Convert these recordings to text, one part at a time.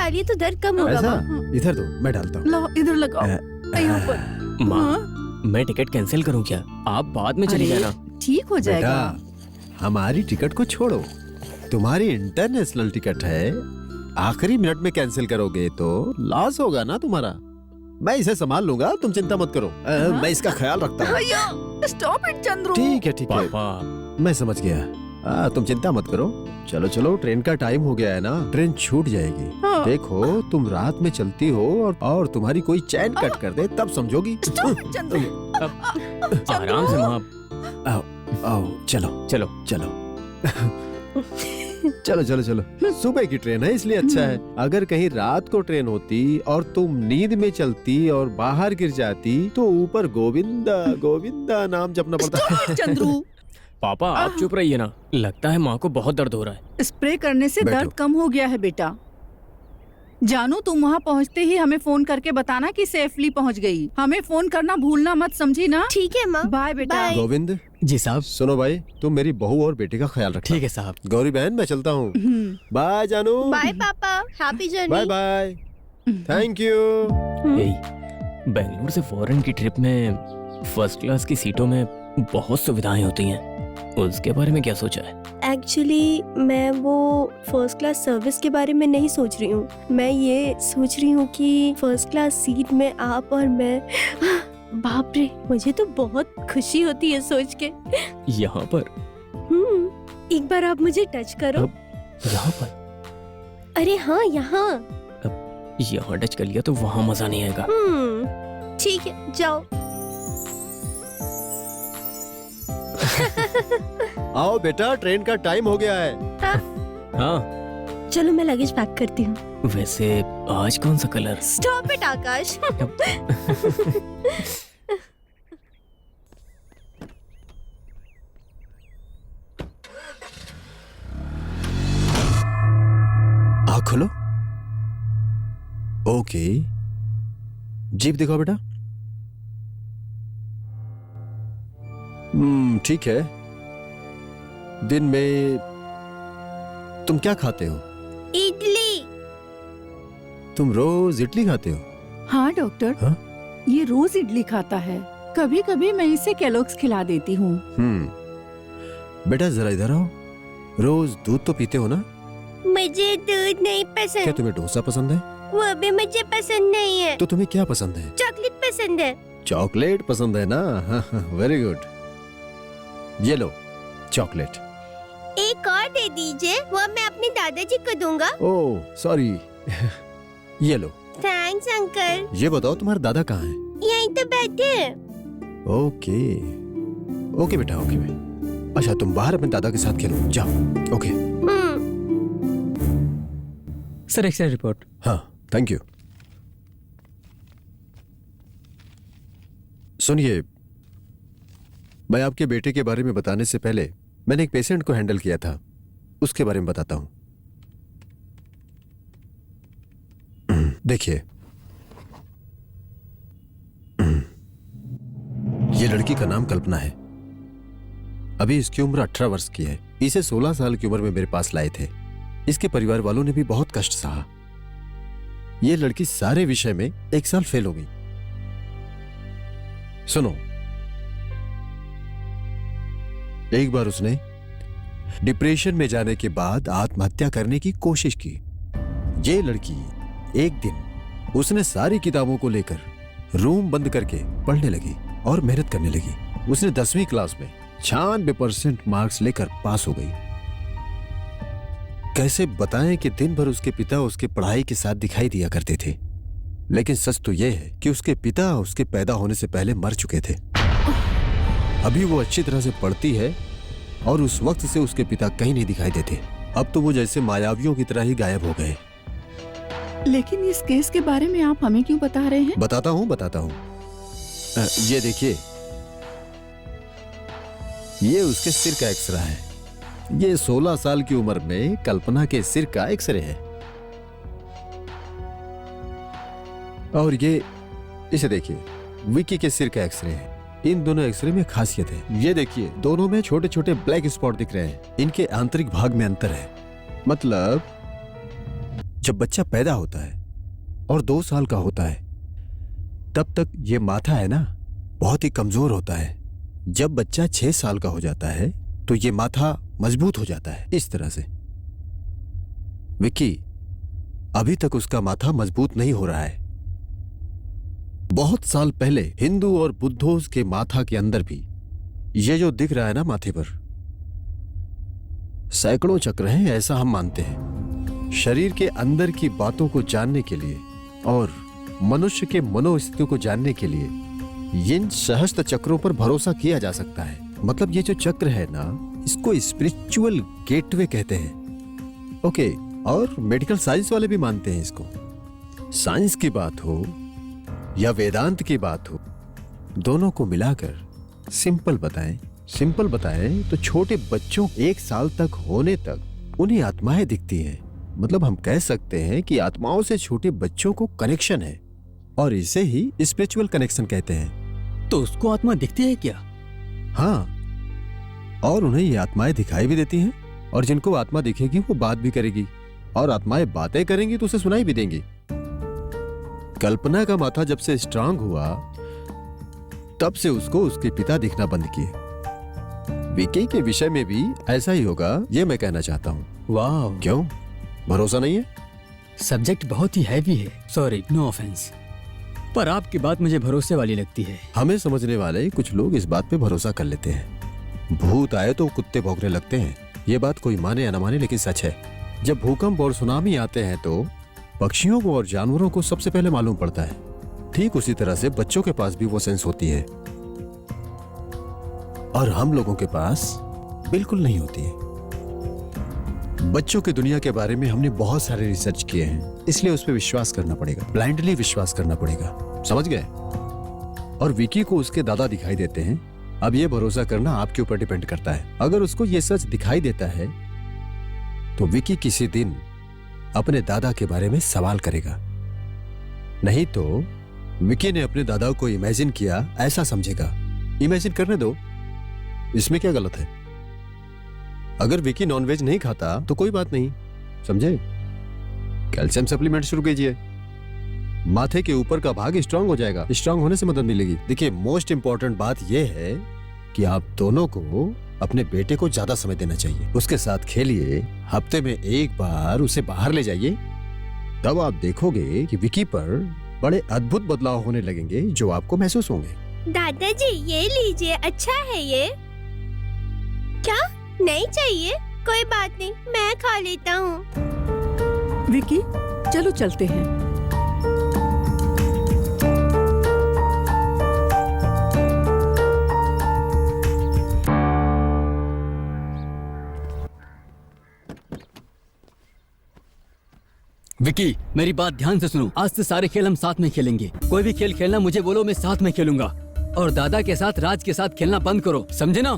डालिए तो दर्द कम होगा। ऐसा? माँ। इधर दो, मैं डालता हूँ। लो इधर लगाओ, यहाँ पर। माँ, हाँ? मैं टिकट कैंसिल करूँ क्या? आप बाद में चली अरे, जाना। ठीक हो जाएगा। बेटा, हमारी टिकट को छोड़ो, तुम्हारी इंटरनेशनल टिकट है, आखिरी मिनट में कैंसिल करोगे तो लॉस होगा ना तुम्हारा। मैं इसे संभाल लूंगा, तुम चिंता मत करो। मैं इसका ख्याल रखता हूँ। भैया स्टॉप इट चंद्रू। ठीक है ठीक है, पापा, मैं समझ गया। तुम चिंता मत करो। चलो चलो, ट्रेन का टाइम हो गया है ना, ट्रेन छूट जाएगी। हाँ। देखो तुम रात में चलती हो और तुम्हारी कोई चैन कट कर दे तब समझोगी। Stop it Chandru. आराम से माँ। आओ चलो चलो चलो चलो चलो चलो। सुबह की ट्रेन है इसलिए अच्छा है। अगर कहीं रात को ट्रेन होती और तुम नींद में चलती और बाहर गिर जाती तो ऊपर गोविंदा गोविंदा नाम जपना पड़ता। Stop it Chandru. पापा, आप चुप रहिए ना। लगता है माँ को बहुत दर्द हो रहा है। स्प्रे करने से बैठो। दर्द कम हो गया है बेटा। जानू, तुम वहाँ पहुँचते ही हमें फोन करके बताना कि सेफली पहुँच गई। हमें फोन करना भूलना मत, समझी ना? ठीक है माँ। बाय बेटा। बाय। गोविंद, जी साहब। सुनो भाई, तुम मेरी बहू और बेटे का ख्याल रखना। ठीक है साहब। गौरी बहन, मैं चलता हूँ। बाय जानू। बाय पापा, happy journey. Bye bye, thank you. यही, बेंगलुरु से फॉरेन की ट्रिप में फर्स्ट क्लास की सीटों में बहुत सुविधाएं होती हैं। उसके बारे में क्या सोचा है? एक्चुअली मैं वो फर्स्ट क्लास सर्विस के बारे में नहीं सोच रही हूँ। मैं ये सोच रही हूँ कि फर्स्ट क्लास सीट में आप और मैं। बाप रे, मुझे तो बहुत खुशी होती है सोच के। यहाँ पर? एक बार आप मुझे टच करो। यहाँ पर? अरे हाँ, यहाँ। यहाँ टच कर लिया तो वहाँ मजा नहीं आएगा। ठीक है, जाओ। आओ बेटा, ट्रेन का टाइम हो गया है। हाँ, चलो मैं लगेज पैक करती हूँ। वैसे आज कौन सा कलर? स्टॉप इट आकाश। आँख खोलो। ओके, जीप दिखाओ बेटा। ठीक है। दिन में तुम क्या खाते हो? इडली। तुम रोज इडली खाते हो? हाँ डॉक्टर, हाँ? ये रोज इडली खाता है। कभी कभी मैं इसे केलॉग्स खिला देती हूँ। बेटा जरा इधर आओ। रोज दूध तो पीते हो ना? मुझे दूध नहीं क्या पसंद। तुम्हें डोसा पसंद है? वो भी मुझे पसंद नहीं है। तो तुम्हें क्या पसंद है? चॉकलेट पसंद है। चॉकलेट पसंद है ना? Very good. ये लो चॉकलेट। एक और दे दीजिए, वो मैं अपने दादाजी को दूंगा। Oh sorry. ये लो। Thanks uncle. ये बताओ तुम्हारे दादा कहाँ हैं? यहीं तो बैठे हैं। ओके ओके बेटा, ओके। अच्छा तुम बाहर अपने दादा के साथ खेलो, जाओ। ओके। Sir, x ray report. हाँ, थैंक यू। सुनिए, मैं आपके बेटे के बारे में बताने से पहले मैंने एक पेशेंट को हैंडल किया था, उसके बारे में बताता हूं। देखिए, ये लड़की का नाम कल्पना है। अभी इसकी उम्र 18 वर्ष की है। इसे 16 साल की उम्र में मेरे पास लाए थे। इसके परिवार वालों ने भी बहुत कष्ट सहा। ये लड़की सारे विषय में 1 साल फेल हो गई। सुनो, एक बार उसने डिप्रेशन में जाने के बाद आत्महत्या करने की कोशिश की। ये लड़की एक दिन उसने सारी किताबों को लेकर रूम बंद करके पढ़ने लगी और मेहनत करने लगी। उसने 10वीं क्लास में 96% मार्क्स लेकर पास हो गई। कैसे बताएं कि दिन भर उसके पिता उसके पढ़ाई के साथ दिखाई दिया करते थे, लेकिन सच तो यह है कि उसके पिता उसके पैदा होने से पहले मर चुके थे। अभी वो अच्छी तरह से पढ़ती है और उस वक्त से उसके पिता कहीं नहीं दिखाई देते। अब तो वो जैसे मायावियों की तरह ही गायब हो गए। लेकिन इस केस के बारे में आप हमें क्यों बता रहे हैं? बताता हूँ। ये देखिए, ये उसके सिर का एक्सरे है। ये 16 साल की उम्र में कल्पना के सिर का एक्सरे है। और ये इसे देखिए, विकी के सिर का एक्सरे है। इन दोनों एक्सरे में खासियत है। ये देखिए, दोनों में छोटे छोटे ब्लैक स्पॉट दिख रहे हैं। इनके आंतरिक भाग में अंतर है। मतलब जब बच्चा पैदा होता है और 2 साल का होता है तब तक ये माथा है ना बहुत ही कमजोर होता है। जब बच्चा 6 साल का हो जाता है तो ये माथा मजबूत हो जाता है। इस तरह से विक्की अभी तक उसका माथा मजबूत नहीं हो रहा है। बहुत साल पहले हिंदू और बुद्धों के माथा के अंदर भी ये जो दिख रहा है ना माथे पर सैकड़ों चक्र हैं, ऐसा हम मानते हैं। शरीर के अंदर की बातों को जानने के लिए और मनुष्य के मनोस्थितियों को जानने के लिए इन सहस्त्र चक्रों पर भरोसा किया जा सकता है। मतलब ये जो चक्र है ना इसको स्पिरिचुअल गेटवे कहते हैं। ओके, और मेडिकल साइंस वाले भी मानते हैं इसको। साइंस की बात हो या वेदांत की बात हो, दोनों को मिलाकर सिंपल बताएं तो छोटे बच्चों 1 साल तक होने तक उन्हें आत्माएं दिखती हैं। मतलब हम कह सकते हैं कि आत्माओं से छोटे बच्चों को कनेक्शन है और इसे ही स्पिरिचुअल कनेक्शन कहते हैं। तो उसको आत्मा दिखती है क्या? हाँ, और उन्हें ये आत्माएं दिखाई भी देती हैं और जिनको आत्मा दिखेगी वो बात भी करेगी और आत्माएं बातें करेंगी तो उसे सुनाई भी देंगी। कल्पना का माथा जब से स्ट्रांग हुआ तब से उसको उसके पिता दिखना बंद किए। विकी के विषय में भी ऐसा ही होगा, ये मैं कहना चाहता हूँ। वाह, क्यों, भरोसा नहीं है? सब्जेक्ट बहुत ही हैवी है। सॉरी, नो ऑफेंस, पर आपकी बात मुझे भरोसे वाली लगती है। हमें समझने वाले कुछ लोग इस बात पे भरोसा कर लेते हैं। भूत आए तो कुत्ते भौंकने लगते हैं। ये बात कोई माने या न माने लेकिन सच है। जब भूकंप और सुनामी आते हैं तो पक्षियों को और जानवरों को सबसे पहले मालूम पड़ता है। ठीक उसी तरह से बच्चों के पास भी वो सेंस होती है और हम लोगों के पास बिल्कुल नहीं होती है। बच्चों की दुनिया के बारे में हमने बहुत सारे रिसर्च किए हैं, इसलिए उस पर विश्वास करना पड़ेगा, ब्लाइंडली विश्वास करना पड़ेगा। समझ गए? और विकी को उसके दादा दिखाई देते हैं। अब ये भरोसा करना आपके ऊपर डिपेंड करता है। अगर उसको ये सच दिखाई देता है तो विकी किसी दिन अपने दादा के बारे में सवाल करेगा। नहीं तो विकी ने अपने दादा को इमेजिन किया ऐसा समझेगा। इमेजिन करने दो, इसमें क्या गलत है? अगर विकी नॉनवेज नहीं खाता तो कोई बात नहीं, समझे? कैल्शियम सप्लीमेंट शुरू कीजिए, माथे के ऊपर का भाग स्ट्रांग हो जाएगा। स्ट्रांग होने से मदद मिलेगी। देखिए, मोस्ट इंपॉर्टेंट बात यह है कि आप दोनों को अपने बेटे को ज्यादा समय देना चाहिए। उसके साथ खेलिए, हफ्ते में 1 बार उसे बाहर ले जाइए। तब आप देखोगे कि विकी पर बड़े अद्भुत बदलाव होने लगेंगे जो आपको महसूस होंगे। दादाजी ये लीजिए, अच्छा है ये। क्या नहीं चाहिए? कोई बात नहीं, मैं खा लेता हूँ। विकी, चलो चलते हैं। विकी, मेरी बात ध्यान से सुनो। आज से सारे खेल हम साथ में खेलेंगे। कोई भी खेल खेलना मुझे बोलो, मैं साथ में खेलूंगा। और दादा के साथ, राज के साथ खेलना बंद करो, समझे ना?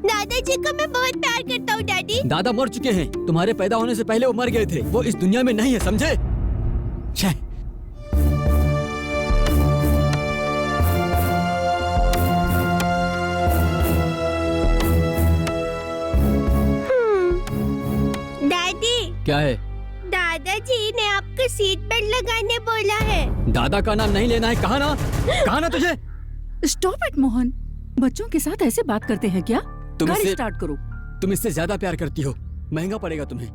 दादाजी को मैं बहुत प्यार करता हूँ डैडी। दादा मर चुके हैं, तुम्हारे पैदा होने से पहले वो मर गए थे। वो इस दुनिया में नहीं है, समझे? छे। डैडी, क्या है? दादाजी ने आपको सीट बेल्ट लगाने बोला है। दादा का नाम नहीं लेना है, कहा ना? कहा ना तुझे? स्टॉप इट मोहन, बच्चों के साथ ऐसे बात करते हैं क्या? तुम गाड़ी इससे स्टार्ट करो। तुम इससे ज्यादा प्यार करती हो, महंगा पड़ेगा तुम्हें।